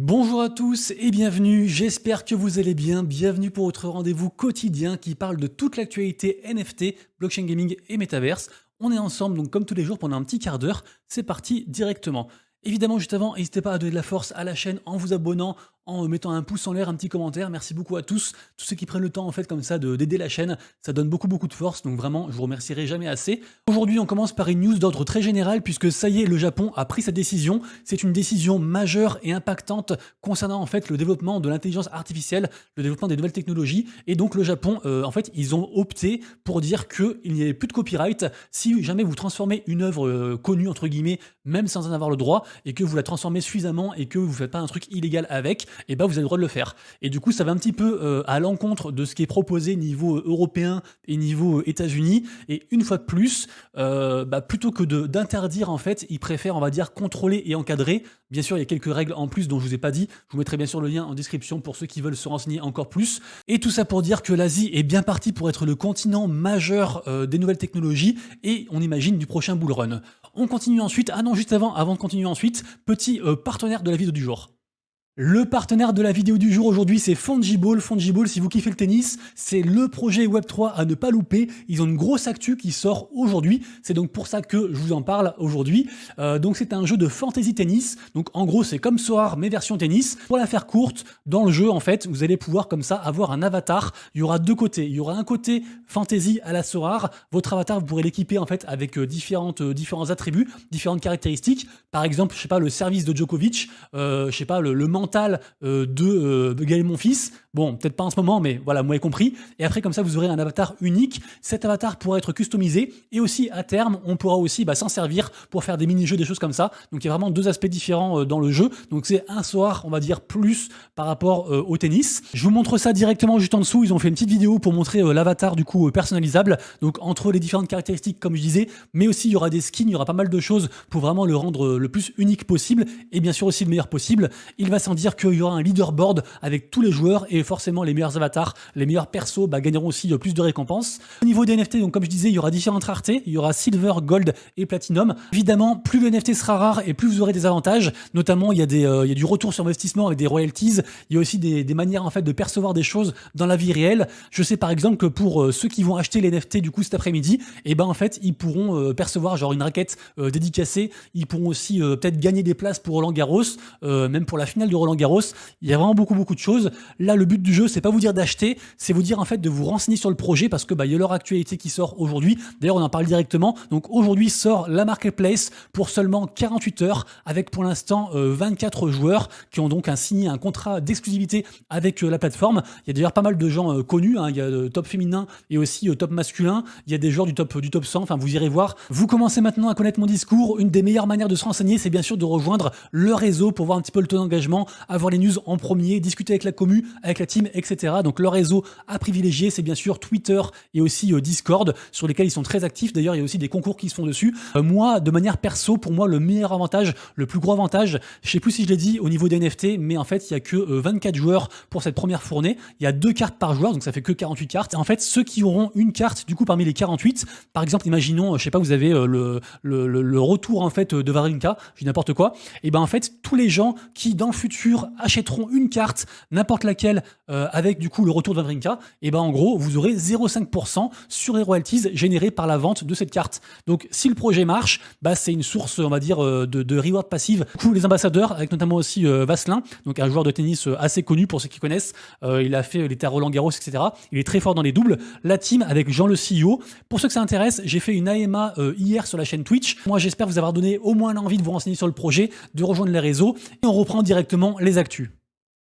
Bonjour à tous et bienvenue, j'espère que vous allez bien. Bienvenue pour votre rendez-vous quotidien qui parle de toute l'actualité NFT, blockchain gaming et métaverse. On est ensemble donc comme tous les jours pendant un petit quart d'heure. C'est parti directement. Évidemment, juste avant, n'hésitez pas à donner de la force à la chaîne en vous abonnant, en mettant un pouce en l'air, un petit commentaire. Merci beaucoup à tous ceux qui prennent le temps en fait comme ça d'aider la chaîne. Ça donne beaucoup de force, donc vraiment, je vous remercierai jamais assez. Aujourd'hui, on commence par une news d'ordre très général puisque ça y est, le Japon a pris sa décision. C'est une décision majeure et impactante concernant en fait le développement de l'intelligence artificielle, le développement des nouvelles technologies. Et donc le Japon, en fait, ils ont opté pour dire qu'il n'y avait plus de copyright si jamais vous transformez une œuvre connue entre guillemets, même sans en avoir le droit, et que vous la transformez suffisamment et que vous faites pas un truc illégal avec, et bah vous avez le droit de le faire. Et du coup, ça va un petit peu à l'encontre de ce qui est proposé niveau européen et niveau États-Unis. Et une fois de plus, plutôt que d'interdire, en fait, ils préfèrent, on va dire, contrôler et encadrer. Bien sûr, il y a quelques règles en plus dont je vous ai pas dit. Je vous mettrai bien sûr le lien en description pour ceux qui veulent se renseigner encore plus. Et tout ça pour dire que l'Asie est bien partie pour être le continent majeur des nouvelles technologies et on imagine du prochain bull run. On continue ensuite. Ah non, juste avant de continuer ensuite, petit partenaire de la vidéo du jour. Le partenaire de la vidéo du jour aujourd'hui, c'est Fungible. Fungible, si vous kiffez le tennis, c'est le projet Web3 à ne pas louper. Ils ont une grosse actu qui sort aujourd'hui. C'est donc pour ça que je vous en parle aujourd'hui. Donc c'est un jeu de fantasy tennis. Donc en gros, c'est comme Soar, mais version tennis. Pour la faire courte, dans le jeu, en fait, vous allez pouvoir comme ça avoir un avatar. Il y aura deux côtés. Il y aura un côté fantasy à la Soar. Votre avatar, vous pourrez l'équiper en fait avec différents attributs, différentes caractéristiques. Par exemple, je sais pas, le service de Djokovic, je sais pas, le mental de Gaël Monfils. Bon, peut-être pas en ce moment, mais voilà, vous m'avez compris. Et après, comme ça, vous aurez un avatar unique. Cet avatar pourra être customisé. Et aussi, à terme, on pourra aussi s'en servir pour faire des mini-jeux, des choses comme ça. Donc, il y a vraiment deux aspects différents dans le jeu. Donc, c'est un soir, on va dire, plus par rapport au tennis. Je vous montre ça directement juste en dessous. Ils ont fait une petite vidéo pour montrer l'avatar, du coup, personnalisable. Donc, entre les différentes caractéristiques, comme je disais, mais aussi, il y aura des skins, il y aura pas mal de choses pour vraiment le rendre le plus unique possible. Et bien sûr, aussi le meilleur possible. Il va sans dire qu'il y aura un leaderboard avec tous les joueurs et forcément les meilleurs avatars, les meilleurs persos gagneront aussi plus de récompenses. Au niveau des NFT, donc comme je disais, il y aura différentes raretés, il y aura Silver, Gold et Platinum. Évidemment, plus le NFT sera rare et plus vous aurez des avantages, notamment il y a du retour sur investissement avec des royalties, il y a aussi des manières en fait de percevoir des choses dans la vie réelle. Je sais par exemple que pour ceux qui vont acheter les NFT du coup cet après-midi, et ben en fait ils pourront percevoir genre une raquette dédicacée, ils pourront aussi peut-être gagner des places pour Roland Garros, même pour la finale de Roland Garros. Il y a vraiment beaucoup de choses. Là, le but du jeu, c'est pas vous dire d'acheter, c'est vous dire en fait de vous renseigner sur le projet parce que il y a leur actualité qui sort aujourd'hui. D'ailleurs, on en parle directement. Donc aujourd'hui sort la marketplace pour seulement 48 heures avec pour l'instant 24 joueurs qui ont donc signé un contrat d'exclusivité avec la plateforme. Il y a d'ailleurs pas mal de gens connus, hein. Il y a top féminin et aussi top masculin. Il y a des joueurs du top 100. Enfin, vous irez voir. Vous commencez maintenant à connaître mon discours. Une des meilleures manières de se renseigner, c'est bien sûr de rejoindre le réseau pour voir un petit peu le taux d'engagement, avoir les news en premier, discuter avec la commu, avec la team, etc. Donc leur réseau à privilégier, c'est bien sûr Twitter et aussi Discord, sur lesquels ils sont très actifs. D'ailleurs, il y a aussi des concours qui se font dessus. Moi, de manière perso, pour moi, le meilleur avantage, le plus gros avantage, je sais plus si je l'ai dit au niveau des NFT, mais en fait, il y a que 24 joueurs pour cette première fournée. Il y a 2 cartes par joueur, donc ça fait que 48 cartes. Et en fait, ceux qui auront une carte, du coup, parmi les 48, par exemple, imaginons, je sais pas, vous avez le retour en fait de Wawrinka, je dis n'importe quoi. Et ben en fait, tous les gens qui dans le futur achèteront une carte, n'importe laquelle, avec du coup le retour de Wawrinka, et ben en gros, vous aurez 0,5% sur les royalties générées par la vente de cette carte. Donc si le projet marche, c'est une source, on va dire, de reward passive. Du coup, les ambassadeurs, avec notamment aussi Vasselin, donc un joueur de tennis assez connu pour ceux qui connaissent, il était à Roland Garros, etc. Il est très fort dans les doubles. La team avec Jean le CEO. Pour ceux que ça intéresse, j'ai fait une AMA hier sur la chaîne Twitch. Moi, j'espère vous avoir donné au moins l'envie de vous renseigner sur le projet, de rejoindre les réseaux, et on reprend directement les actus.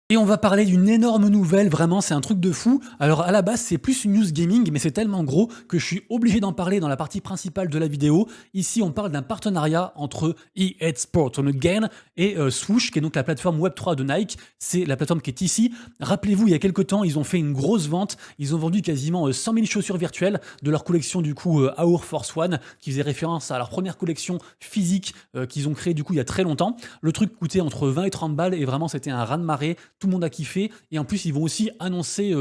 Et on va parler d'une énorme nouvelle, vraiment c'est un truc de fou. Alors à la base c'est plus une news gaming mais c'est tellement gros que je suis obligé d'en parler dans la partie principale de la vidéo. Ici on parle d'un partenariat entre EA Sports On Again et Swoosh qui est donc la plateforme Web3 de Nike. C'est la plateforme qui est ici. Rappelez-vous il y a quelques temps ils ont fait une grosse vente. Ils ont vendu quasiment 100 000 chaussures virtuelles de leur collection du coup Air Force One qui faisait référence à leur première collection physique qu'ils ont créée du coup il y a très longtemps. Le truc coûtait entre 20 et 30 balles et vraiment c'était un raz-de-marée. tout le monde a kiffé, et en plus ils vont aussi annoncer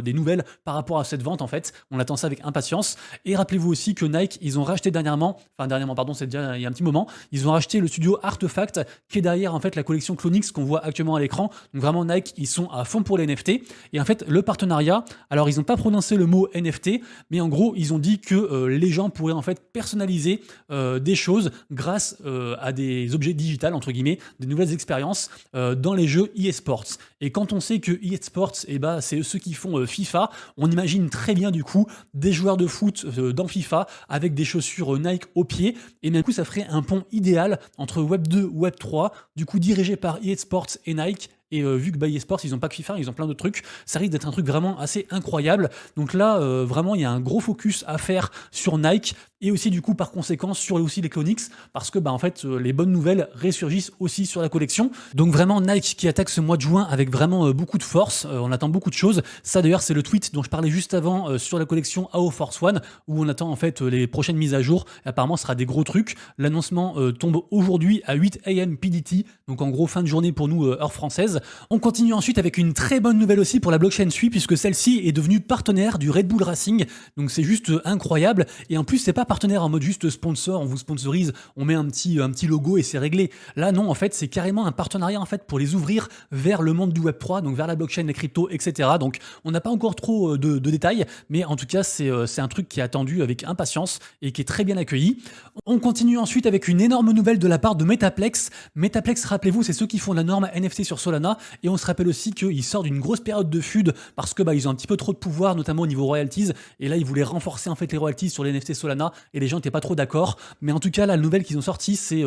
des nouvelles par rapport à cette vente en fait. On attend ça avec impatience. Et rappelez-vous aussi que Nike, ils ont racheté dernièrement, pardon, c'est déjà il y a un petit moment, ils ont racheté le studio Artefact qui est derrière en fait la collection Clonix qu'on voit actuellement à l'écran. Donc vraiment Nike, ils sont à fond pour les NFT. Et en fait le partenariat, alors ils n'ont pas prononcé le mot NFT, mais en gros ils ont dit que les gens pourraient en fait personnaliser des choses grâce à des objets digitales entre guillemets, des nouvelles expériences dans les jeux e-sports. Et quand on sait que e-sports, c'est ceux qui font FIFA, on imagine très bien du coup des joueurs de foot dans FIFA avec des chaussures Nike au pied, et bien du coup ça ferait un pont idéal entre Web 2, Web 3, du coup dirigé par eSports et Nike. Et vu que eSports, ils ont pas que FIFA, ils ont plein d'autres trucs, ça risque d'être un truc vraiment assez incroyable. Donc là, vraiment, il y a un gros focus à faire sur Nike et aussi du coup par conséquent sur aussi les Clonix, parce que en fait les bonnes nouvelles ressurgissent aussi sur la collection. Donc vraiment Nike qui attaque ce mois de juin avec vraiment beaucoup de force, on attend beaucoup de choses. Ça d'ailleurs c'est le tweet dont je parlais juste avant sur la collection AO Force One, où on attend en fait les prochaines mises à jour, et apparemment ce sera des gros trucs. L'annoncement tombe aujourd'hui à 8 AM PDT, donc en gros fin de journée pour nous heure française. On continue ensuite avec une très bonne nouvelle aussi pour la blockchain Sui, puisque celle-ci est devenue partenaire du Red Bull Racing, donc c'est juste incroyable. Et en plus c'est pas partenaire en mode juste sponsor, on vous sponsorise, on met un petit logo et c'est réglé. Là non, en fait c'est carrément un partenariat en fait pour les ouvrir vers le monde du Web 3, donc vers la blockchain, les cryptos, etc. Donc on n'a pas encore trop de détails, mais en tout cas c'est un truc qui est attendu avec impatience et qui est très bien accueilli. On continue ensuite avec une énorme nouvelle de la part de Metaplex. Metaplex, rappelez-vous, c'est ceux qui font la norme NFT sur Solana, et on se rappelle aussi qu'ils sortent d'une grosse période de FUD parce que ils ont un petit peu trop de pouvoir, notamment au niveau royalties, et là ils voulaient renforcer en fait les royalties sur les NFT Solana, et les gens n'étaient pas trop d'accord. Mais en tout cas la nouvelle qu'ils ont sortie, c'est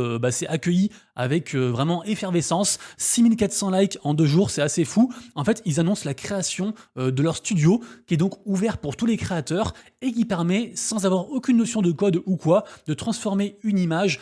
accueilli avec vraiment effervescence. 6400 likes en 2 jours, c'est assez fou. En fait ils annoncent la création de leur studio qui est donc ouvert pour tous les créateurs et qui permet, sans avoir aucune notion de code ou quoi, de transformer une image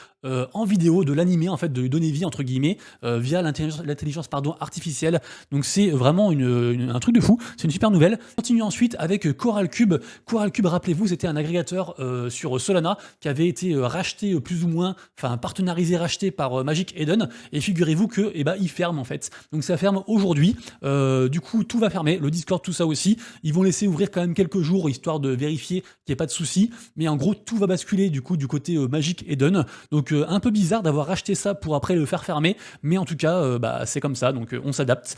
en vidéo, de l'animer en fait, de lui donner vie entre guillemets via l'intelligence artificielle. Donc c'est vraiment un truc de fou, c'est une super nouvelle. On continue ensuite avec Coral Cube. Coral Cube, rappelez-vous, c'était un agrégateur sur Solana qui avait été racheté plus ou moins, partenarisé, racheté par Magic Eden, et figurez-vous que il ferme en fait. Donc ça ferme aujourd'hui. Du coup tout va fermer, le Discord, tout ça aussi. Ils vont laisser ouvrir quand même quelques jours histoire de vérifier qu'il n'y ait pas de soucis, mais en gros tout va basculer du coup du côté Magic Eden. Donc un peu bizarre d'avoir racheté ça pour après le faire fermer, mais en tout cas c'est comme ça, donc on s'adapte.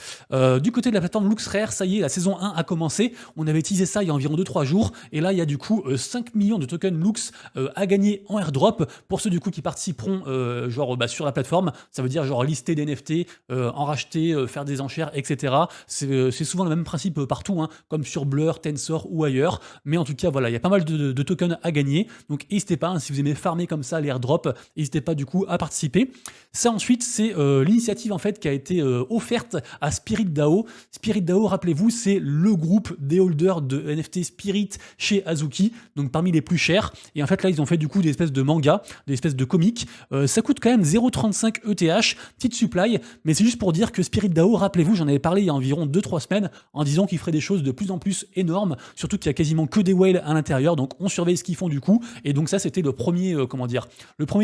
Du côté de la plateforme LuxRare, ça y est, la saison 1 a commencé. On avait teasé ça il y a environ 2-3 jours, et là il y a du coup 5 millions de tokens Lux à gagner en airdrop pour ceux du coup qui participeront sur la plateforme. Ça veut dire lister des NFT, en racheter, faire des enchères, etc. C'est souvent le même principe partout, comme sur Blur, Tensor ou ailleurs, mais en tout cas voilà, il y a pas mal de tokens à gagner, donc n'hésitez pas, si vous aimez farmer comme ça les airdrops, n'hésitez pas du coup à participer. Ça ensuite c'est l'initiative en fait qui a été offerte à Spirit DAO. Spirit DAO, rappelez-vous, c'est le groupe des holders de NFT Spirit chez Azuki, donc parmi les plus chers. Et en fait là ils ont fait du coup des espèces de mangas, des espèces de comics. Ça coûte quand même 0,35 ETH, petite supply, mais c'est juste pour dire que Spirit DAO, rappelez-vous, j'en avais parlé il y a environ 2-3 semaines en disant qu'ils feraient des choses de plus en plus énormes, surtout qu'il y a quasiment que des whales à l'intérieur, donc on surveille ce qu'ils font du coup. Et donc ça c'était le premier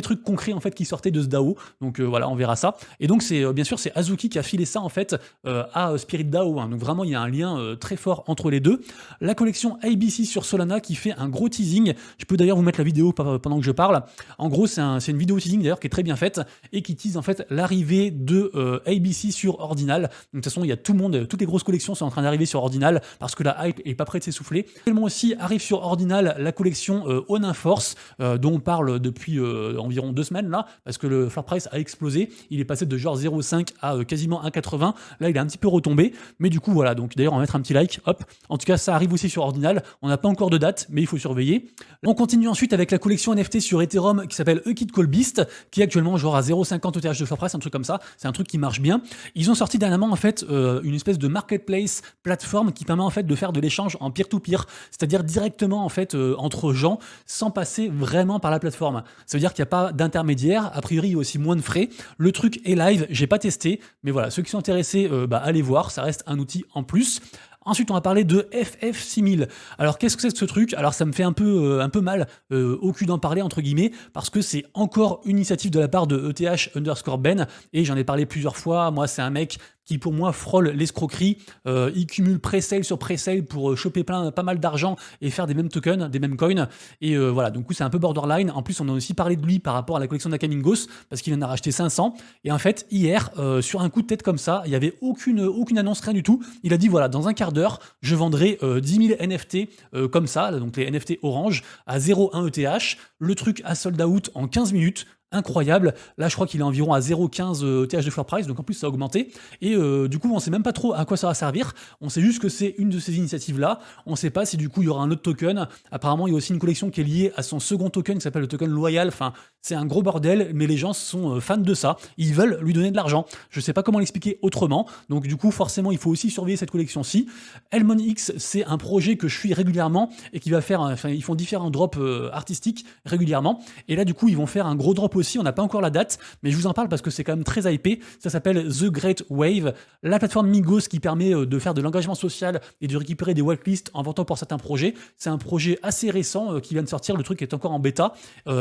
truc concret en fait qui sortait de ce DAO. Donc voilà, on verra ça. Et donc c'est bien sûr c'est Azuki qui a filé ça en fait à Spirit DAO. Donc vraiment il y a un lien très fort entre les deux. La collection ABC sur Solana qui fait un gros teasing. Je peux d'ailleurs vous mettre la vidéo pendant que je parle. En gros c'est une vidéo teasing d'ailleurs qui est très bien faite et qui tease en fait l'arrivée de ABC sur Ordinal. Donc de toute façon il y a tout le monde, toutes les grosses collections sont en train d'arriver sur Ordinal parce que la hype est pas prête de s'essouffler. Également aussi arrive sur Ordinal la collection Onin Force dont on parle depuis environ 2 semaines là, parce que le floor price a explosé. Il est passé de 0,5 à quasiment 1,80. Là il est un petit peu retombé, mais du coup voilà, donc d'ailleurs on va mettre un petit like, hop. En tout cas ça arrive aussi sur Ordinal, on n'a pas encore de date mais il faut surveiller. On continue ensuite avec la collection NFT sur Ethereum qui s'appelle A Kid Called Beast, qui est actuellement à 0,50 ETH de floor price, un truc comme ça. C'est un truc qui marche bien. Ils ont sorti dernièrement en fait une espèce de marketplace plateforme qui permet en fait de faire de l'échange en peer-to-peer, c'est-à-dire directement en fait entre gens sans passer vraiment par la plateforme. Ça veut dire qu'il n'y a pas d'intermédiaire, a priori il y a aussi moins de frais. Le truc est live, j'ai pas testé, mais voilà, ceux qui sont intéressés, allez voir, ça reste un outil en plus. Ensuite, on va parler de FF6000. Alors, qu'est-ce que c'est que ce truc? Alors, ça me fait un peu mal au cul d'en parler, entre guillemets, parce que c'est encore une initiative de la part de ETH_Ben, et j'en ai parlé plusieurs fois. Moi, c'est un mec qui pour moi frôle l'escroquerie. Il cumule pré-sale sur pré-sale pour choper pas mal d'argent et faire des mêmes tokens, des mêmes coins. Et voilà, donc c'est un peu borderline. En plus, on a aussi parlé de lui par rapport à la collection d'Akamingos, parce qu'il en a racheté 500. Et en fait, hier, sur un coup de tête comme ça, il n'y avait aucune annonce, rien du tout. Il a dit, voilà, dans un quart d'heure, je vendrai 10 000 NFT comme ça, donc les NFT orange, à 0,1 ETH. Le truc a sold out en 15 minutes. Incroyable. Là, je crois qu'il est environ à 0,15 ETH de floor price, donc en plus ça a augmenté. Et du coup, on sait même pas trop à quoi ça va servir. On sait juste que c'est une de ces initiatives-là. On sait pas si du coup il y aura un autre token. Apparemment, il y a aussi une collection qui est liée à son second token qui s'appelle le token loyal. Enfin, c'est un gros bordel, mais les gens sont fans de ça. Ils veulent lui donner de l'argent. Je sais pas comment l'expliquer autrement. Donc du coup, forcément, il faut aussi surveiller cette collection-ci. Elmon X, c'est un projet que je suis régulièrement et qui va faire, enfin, ils font différents drops artistiques régulièrement. Et là, du coup, ils vont faire un gros drop aussi. On n'a pas encore la date, mais je vous en parle parce que c'est quand même très hypé. Ça s'appelle The Great Wave, la plateforme Migos qui permet de faire de l'engagement social et de récupérer des whitelists en vendant pour certains projets. C'est un projet assez récent qui vient de sortir. Le truc est encore en bêta.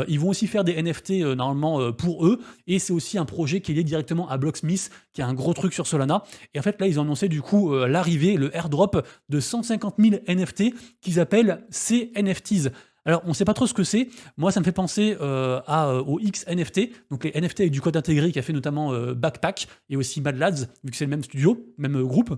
Ils vont aussi faire des NFT normalement pour eux. Et c'est aussi un projet qui est lié directement à Blocksmith, qui a un gros truc sur Solana. Et en fait, là, ils ont annoncé du coup l'arrivée, le airdrop de 150 000 NFT qu'ils appellent CNFTs. Alors, on ne sait pas trop ce que c'est. Moi, ça me fait penser aux XNFT, donc les NFT avec du code intégré qui a fait notamment Backpack et aussi Mad Lads, vu que c'est le même studio, même groupe.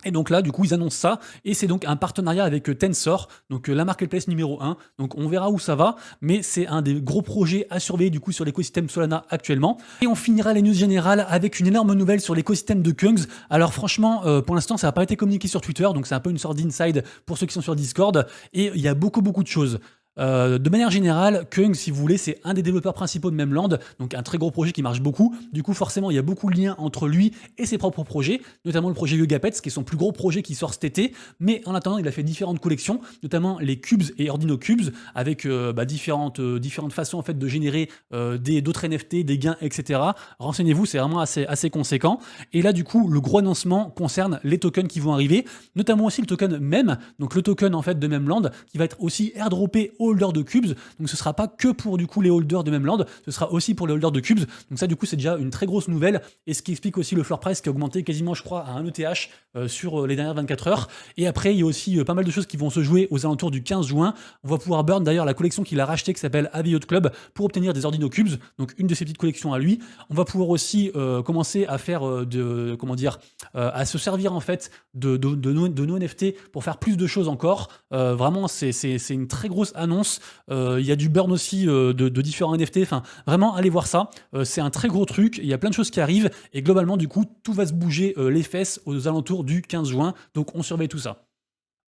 Et donc là, du coup, ils annoncent ça, et c'est donc un partenariat avec Tensor, donc la marketplace numéro 1. Donc on verra où ça va, mais c'est un des gros projets à surveiller du coup sur l'écosystème Solana actuellement. Et on finira les news générales avec une énorme nouvelle sur l'écosystème de Kungs. Alors franchement, pour l'instant, ça n'a pas été communiqué sur Twitter, donc c'est un peu une sorte d'inside pour ceux qui sont sur Discord, et il y a beaucoup de choses. De manière générale, Kung, si vous voulez, c'est un des développeurs principaux de Memland, donc un très gros projet qui marche beaucoup. Du coup, forcément, il y a beaucoup de liens entre lui et ses propres projets, notamment le projet Yoga Pets, qui est son plus gros projet qui sort cet été. Mais en attendant, il a fait différentes collections, notamment les Cubes et Ordino Cubes, avec différentes façons en fait de générer d'autres NFT, des gains, etc. Renseignez-vous, c'est vraiment assez conséquent. Et là, du coup, le gros annoncement concerne les tokens qui vont arriver, notamment aussi le token MEM, donc le token en fait de Memland, qui va être aussi airdroppé aux holders de Cubes. Donc ce sera pas que pour du coup les holders de Memland, ce sera aussi pour les holders de Cubes. Donc ça du coup c'est déjà une très grosse nouvelle, et ce qui explique aussi le floor price qui a augmenté quasiment je crois à 1 ETH sur les dernières 24 heures. Et après il y a aussi pas mal de choses qui vont se jouer aux alentours du 15 juin. On va pouvoir burn d'ailleurs la collection qu'il a rachetée qui s'appelle Aviot Club pour obtenir des Ordino Cubes, donc une de ses petites collections à lui. On va pouvoir aussi commencer à faire à se servir en fait de nos NFT pour faire plus de choses encore. Vraiment c'est une très grosse annonce. Il y a du burn aussi de différents NFT. Enfin, vraiment, allez voir ça. C'est un très gros truc. Il y a plein de choses qui arrivent. Et globalement, du coup, tout va se bouger les fesses aux alentours du 15 juin. Donc, on surveille tout ça.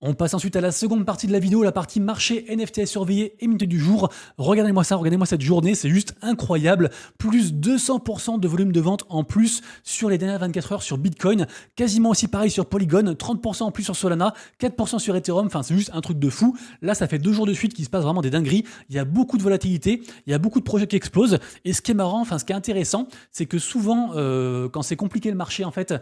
On passe ensuite à la seconde partie de la vidéo, la partie marché NFT à surveiller et minute du jour. Regardez-moi ça, regardez-moi cette journée, c'est juste incroyable. Plus 200% de volume de vente en plus sur les dernières 24 heures sur Bitcoin. Quasiment aussi pareil sur Polygon, 30% en plus sur Solana, 4% sur Ethereum. Enfin, c'est juste un truc de fou. Là, ça fait 2 jours de suite qu'il se passe vraiment des dingueries. Il y a beaucoup de volatilité, il y a beaucoup de projets qui explosent. Et ce qui est marrant, enfin, ce qui est intéressant, c'est que souvent, quand c'est compliqué le marché, en fait,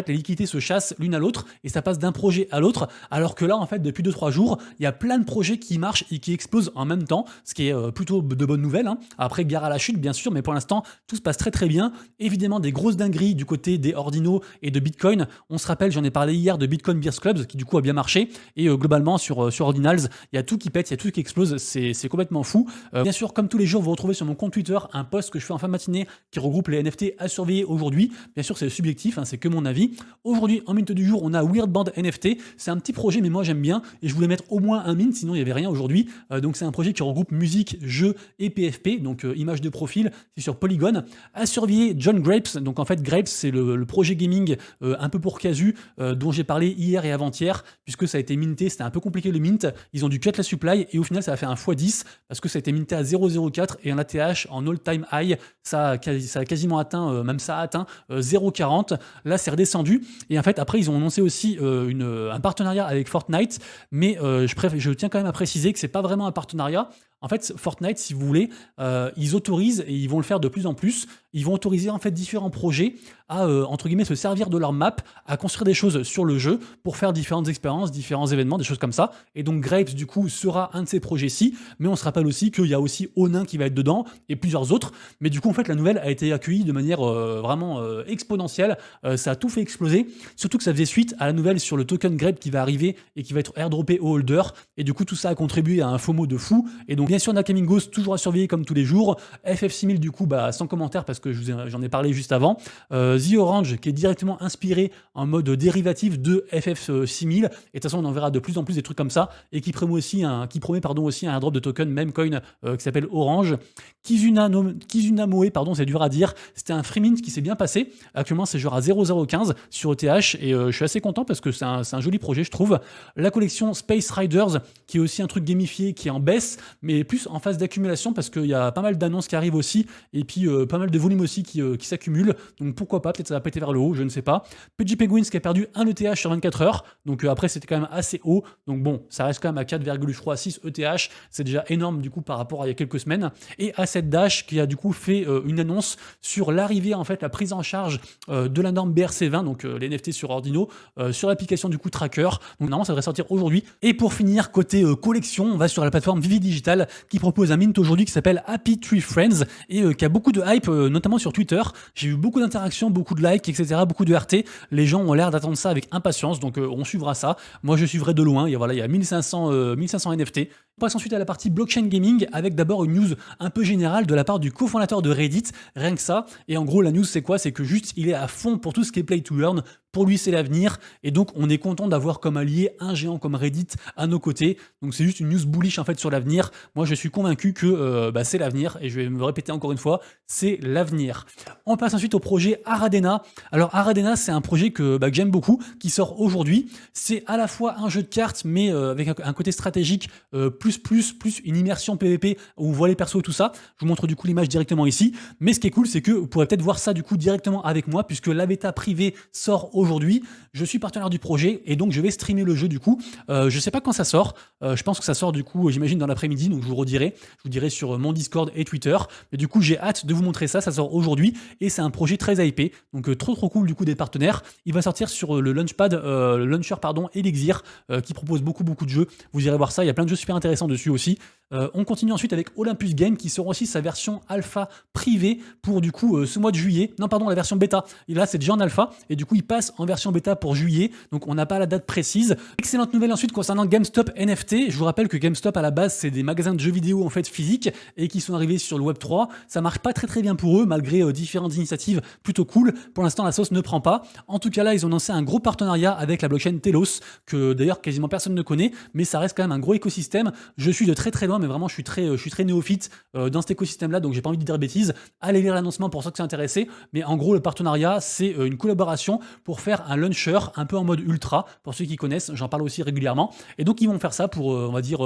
les liquidités se chassent l'une à l'autre et ça passe d'un projet à l'autre. Alors que là, en fait, depuis 2-3 jours, il y a plein de projets qui marchent et qui explosent en même temps, ce qui est plutôt de bonnes nouvelles. Après, gare à la chute, bien sûr, mais pour l'instant, tout se passe très très bien. Évidemment, des grosses dingueries du côté des Ordino et de Bitcoin. On se rappelle, j'en ai parlé hier de Bitcoin Bears Clubs, qui du coup a bien marché. Et globalement, sur Ordinals, il y a tout qui pète, il y a tout qui explose. C'est complètement fou. Bien sûr, comme tous les jours, vous retrouvez sur mon compte Twitter un post que je fais en fin de matinée qui regroupe les NFT à surveiller aujourd'hui. Bien sûr, c'est subjectif, c'est que mon avis. Aujourd'hui, en minute du jour, on a Weird Band NFT. C'est un petit projet, mais moi j'aime bien et je voulais mettre au moins un mint, sinon il n'y avait rien aujourd'hui. Donc c'est un projet qui regroupe musique, jeux et PFP, donc image de profil, c'est sur Polygon. À surveiller John Grapes, donc en fait Grapes c'est le projet gaming un peu pour casu dont j'ai parlé hier et avant-hier, puisque ça a été minté, c'était un peu compliqué le mint, ils ont dû cut la supply et au final ça a fait un x10 parce que ça a été minté à 0,04 et un ATH en all-time high, ça a quasiment atteint, même ça a atteint 0,40, là c'est redescendu et en fait après ils ont annoncé aussi un partenariat avec Fortnite, mais je tiens quand même à préciser que c'est pas vraiment un partenariat. En fait, Fortnite, si vous voulez, ils autorisent, et ils vont le faire de plus en plus, ils vont autoriser en fait différents projets à, entre guillemets, se servir de leur map, à construire des choses sur le jeu pour faire différentes expériences, différents événements, des choses comme ça. Et donc Grapes, du coup, sera un de ces projets-ci, mais on se rappelle aussi qu'il y a aussi Onin qui va être dedans, et plusieurs autres. Mais du coup, en fait, la nouvelle a été accueillie de manière vraiment exponentielle. Ça a tout fait exploser, surtout que ça faisait suite à la nouvelle sur le token Grape qui va arriver et qui va être airdroppé au holder. Et du coup, tout ça a contribué à un FOMO de fou. Et donc, bien sûr, Nakamin Ghost, toujours à surveiller comme tous les jours. FF6000, du coup, sans commentaire parce que j'en ai parlé juste avant. The Orange, qui est directement inspiré en mode dérivatif de FF6000. Et de toute façon, on en verra de plus en plus des trucs comme ça. Et qui promet aussi un airdrop de token Memecoin qui s'appelle Orange. Kizunamoe, c'est dur à dire. C'était un free mint qui s'est bien passé. Actuellement, c'est genre à 0,015 sur ETH. Et je suis assez content parce que c'est un joli projet, je trouve. La collection Space Riders, qui est aussi un truc gamifié, qui est en baisse, mais plus en phase d'accumulation parce qu'il y a pas mal d'annonces qui arrivent aussi. Et puis pas mal de volume aussi qui s'accumulent. Donc pourquoi pas, peut-être ça va péter vers le haut, je ne sais pas. Pudgy Penguins qui a perdu 1 ETH sur 24 heures. Donc après, c'était quand même assez haut. Donc bon, ça reste quand même à 4,6 ETH. C'est déjà énorme du coup par rapport à il y a quelques semaines. Et Asset Dash qui a du coup fait une annonce sur l'arrivée, en fait, la prise en charge de la norme BRC20, donc les NFT sur Ordino, sur l'application du coup Tracker. Donc normalement, ça devrait sortir aujourd'hui. Et pour finir, côté collection, on va sur la plateforme Vivi Digital qui propose un mint aujourd'hui qui s'appelle Happy Tree Friends et qui a beaucoup de hype, notamment sur Twitter. J'ai eu beaucoup d'interactions, beaucoup de likes, etc., beaucoup de RT. Les gens ont l'air d'attendre ça avec impatience, donc on suivra ça. Moi, je suivrai de loin. Et voilà, il y a 1500 NFT. On passe ensuite à la partie blockchain gaming avec d'abord une news un peu générale de la part du cofondateur de Reddit, rien que ça. Et en gros, la news c'est quoi? C'est que juste il est à fond pour tout ce qui est play to earn. Pour lui, c'est l'avenir. Et donc, on est content d'avoir comme allié un géant comme Reddit à nos côtés. Donc, c'est juste une news bullish en fait sur l'avenir. Moi, je suis convaincu que c'est l'avenir. Et je vais me répéter encore une fois, c'est l'avenir. On passe ensuite au projet Aradena. Alors, Aradena, c'est un projet que j'aime beaucoup, qui sort aujourd'hui. C'est à la fois un jeu de cartes, mais avec un côté stratégique plus une immersion PVP où on voit les persos et tout ça. Je vous montre du coup l'image directement ici. Mais ce qui est cool, c'est que vous pourrez peut-être voir ça du coup directement avec moi, puisque la bêta privée sort aujourd'hui. Je suis partenaire du projet et donc je vais streamer le jeu du coup. Je sais pas quand ça sort. Je pense que ça sort du coup, j'imagine dans l'après-midi, donc je vous redirai. Je vous dirai sur mon Discord et Twitter. Mais du coup, j'ai hâte de vous montrer ça. Ça sort aujourd'hui et c'est un projet très hypé. Donc trop cool du coup des partenaires. Il va sortir sur le launcher Elixir qui propose beaucoup de jeux. Vous irez voir ça. Il y a plein de jeux super intéressants dessus aussi. On continue ensuite avec Olympus Game qui sort aussi sa version alpha privée pour du coup ce mois de juillet. Non, pardon, la version bêta. Et là, c'est déjà en alpha et du coup, il passe en version bêta pour juillet. Donc, on n'a pas la date précise. Excellente nouvelle ensuite concernant GameStop NFT. Je vous rappelle que GameStop à la base, c'est des magasins de jeux vidéo en fait physiques et qui sont arrivés sur le Web 3. Ça marche pas très bien pour eux malgré différentes initiatives plutôt cool. Pour l'instant, la sauce ne prend pas. En tout cas, là, ils ont lancé un gros partenariat avec la blockchain Telos que d'ailleurs quasiment personne ne connaît, mais ça reste quand même un gros écosystème. Je suis de très loin, mais vraiment, je suis très néophyte dans cet écosystème-là, donc j'ai pas envie de dire de bêtises. Allez lire l'annoncement pour ceux qui sont intéressés. Mais en gros, le partenariat, c'est une collaboration pour faire un launcher un peu en mode ultra. Pour ceux qui connaissent, j'en parle aussi régulièrement. Et donc, ils vont faire ça pour, on va dire,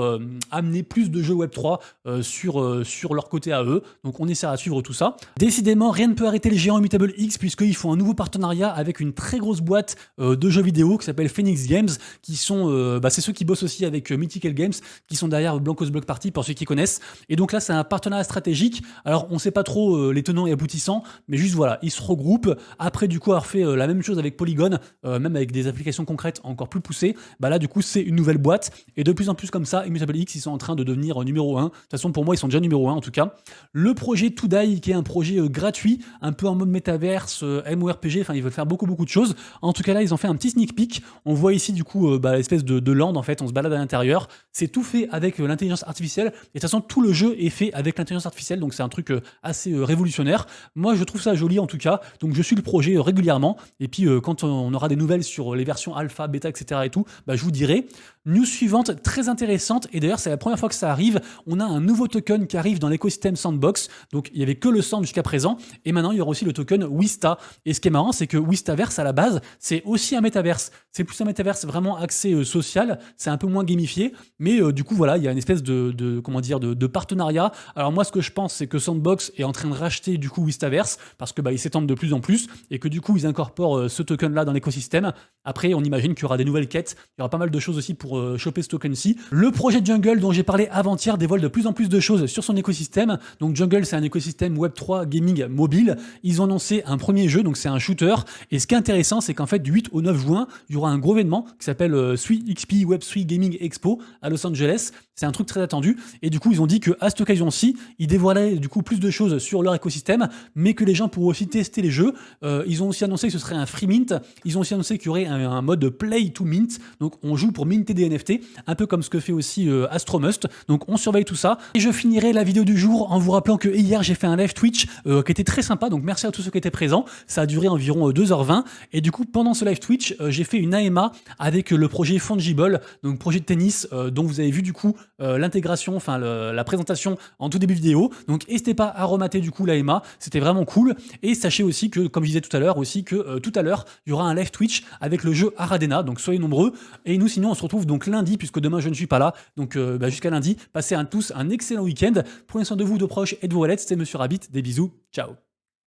amener plus de jeux Web3 sur leur côté à eux. Donc, on essaiera de suivre tout ça. Décidément, rien ne peut arrêter les géants Immutable X puisqu'ils font un nouveau partenariat avec une très grosse boîte de jeux vidéo qui s'appelle Phoenix Games, qui sont, c'est ceux qui bossent aussi avec Mythical Games, qui sont derrière Blancos Block Party pour ceux qui connaissent. Et donc là, c'est un partenariat stratégique. Alors, on sait pas trop les tenants et aboutissants, mais juste voilà, ils se regroupent. Après, du coup, avoir fait la même chose avec Polygon, même avec des applications concrètes encore plus poussées, là, du coup, c'est une nouvelle boîte. Et de plus en plus comme ça, Immutable X, ils sont en train de devenir numéro 1. De toute façon, pour moi, ils sont déjà numéro 1 en tout cas. Le projet Today, qui est un projet gratuit, un peu en mode métaverse, MMORPG, enfin, ils veulent faire beaucoup de choses. En tout cas, là, ils ont fait un petit sneak peek. On voit ici, du coup, l'espèce de land, en fait, on se balade à l'intérieur. C'est tout fait avec l'intelligence artificielle. Et de toute façon, tout le jeu est fait avec l'intelligence artificielle, donc c'est un truc assez révolutionnaire. Moi, je trouve ça joli en tout cas, donc je suis le projet régulièrement. Et puis, quand on aura des nouvelles sur les versions alpha, bêta, etc. et tout, je vous dirai. News suivante, très intéressante, et d'ailleurs, c'est la première fois que ça arrive. On a un nouveau token qui arrive dans l'écosystème Sandbox. Donc, il n'y avait que le Sand jusqu'à présent, et maintenant, il y aura aussi le token Wista. Et ce qui est marrant, c'est que Wistaverse, à la base, c'est aussi un métaverse. C'est plus un métaverse vraiment axé social, c'est un peu moins gamifié, mais du coup, voilà, il y a une espèce de comment dire, de partenariat. Alors moi, ce que je pense, c'est que Sandbox est en train de racheter du coup Wistaverse parce que ils s'étendent de plus en plus et que du coup, ils incorporent ce token-là dans l'écosystème. Après, on imagine qu'il y aura des nouvelles quêtes. Il y aura pas mal de choses aussi pour choper ce token-ci. Le projet Jungle, dont j'ai parlé avant-hier, dévoile de plus en plus de choses sur son écosystème. Donc Jungle, c'est un écosystème Web3 gaming mobile. Ils ont annoncé un premier jeu, donc c'est un shooter. Et ce qui est intéressant, c'est qu'en fait, du 8 au 9 juin, il y aura un gros événement qui s'appelle 3XP Web3 Gaming Expo à Los Angeles. C'est un truc très attendu. Et du coup, ils ont dit qu'à cette occasion-ci, ils dévoileraient du coup plus de choses sur leur écosystème, mais que les gens pourraient aussi tester les jeux. Ils ont aussi annoncé que ce serait un free mint. Ils ont aussi annoncé qu'il y aurait un mode play to mint. Donc on joue pour minter des NFT, un peu comme ce que fait aussi Astromust. Donc on surveille tout ça. Et je finirai la vidéo du jour en vous rappelant que hier j'ai fait un live Twitch qui était très sympa. Donc merci à tous ceux qui étaient présents. Ça a duré environ 2h20. Et du coup, pendant ce live Twitch, j'ai fait une AMA avec le projet Fungible, donc projet de tennis dont vous avez vu du coup l'intégration, enfin la présentation en tout début de vidéo. Donc n'hésitez pas à remater du coup l'AMA, c'était vraiment cool. Et sachez aussi que, comme je disais tout à l'heure, tout à l'heure, il y aura un live Twitch avec le jeu Aradena, donc soyez nombreux. Et nous sinon on se retrouve donc lundi, puisque demain je ne suis pas là, donc jusqu'à lundi. Passez tous un excellent week-end, prenez soin de vous, de proches et de vos wallets. C'était Monsieur Rabbit, des bisous, ciao.